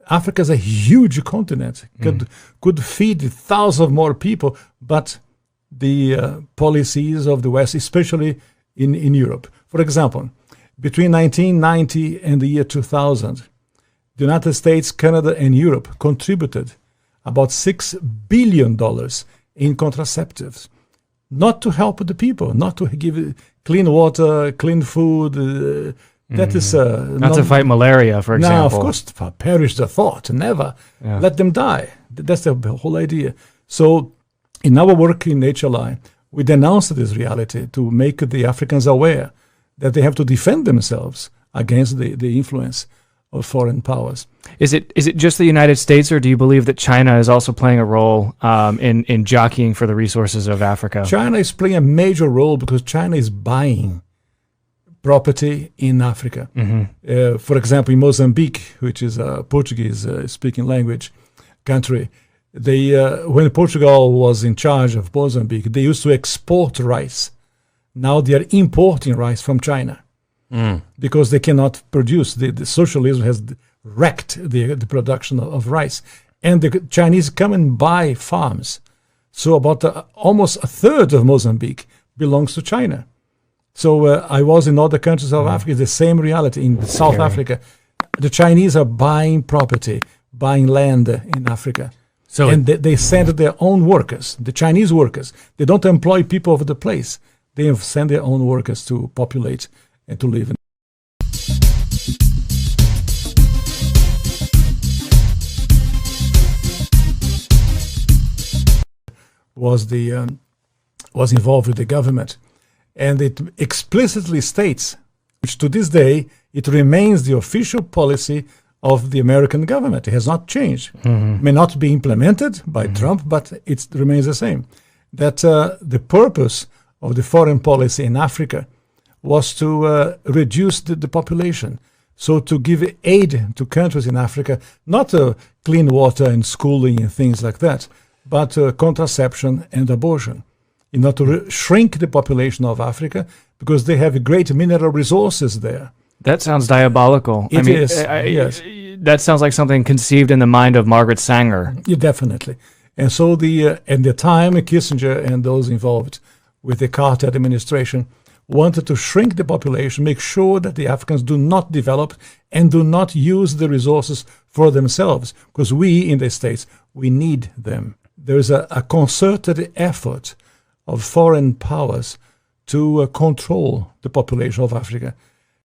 Africa is a huge continent, could feed thousands of more people, but the policies of the West, especially in Europe. For example, between 1990 and the year 2000, the United States, Canada, and Europe contributed about $6 billion in contraceptives, not to help the people, not to give clean water, clean food. That is not to fight malaria, for example. No, of course, perish the thought, never. Yeah. Let them die. That's the whole idea. So in our work in HLI, we denounced this reality to make the Africans aware that they have to defend themselves against the influence of foreign powers. Is it just the United States, or do you believe that China is also playing a role in jockeying for the resources of Africa? China is playing a major role because China is buying property in Africa. For example, in Mozambique, which is a Portuguese-speaking language country, when Portugal was in charge of Mozambique, they used to export rice. Now they are importing rice from China because they cannot produce. The socialism has wrecked the production of rice. And the Chinese come and buy farms. So about almost a third of Mozambique belongs to China. So I was in other countries of Africa, the same reality. In South Africa, the Chinese are buying property, buying land in Africa. And they send their own workers, the Chinese workers. They don't employ people of the place. They send their own workers to populate and to live. Was involved with the government. And it explicitly states, which to this day, it remains the official policy of the American government. It has not changed. May not be implemented by Trump, but it remains the same. That the purpose of the foreign policy in Africa was to reduce the population. So to give aid to countries in Africa, not clean water and schooling and things like that, but contraception and abortion, in order to shrink the population of Africa, because they have great mineral resources there. That sounds diabolical. It is, yes. That sounds like something conceived in the mind of Margaret Sanger. Yeah, definitely. And so at the time, Kissinger and those involved with the Carter administration wanted to shrink the population, make sure that the Africans do not develop and do not use the resources for themselves, because we in the States, we need them. There is a concerted effort of foreign powers to control the population of Africa.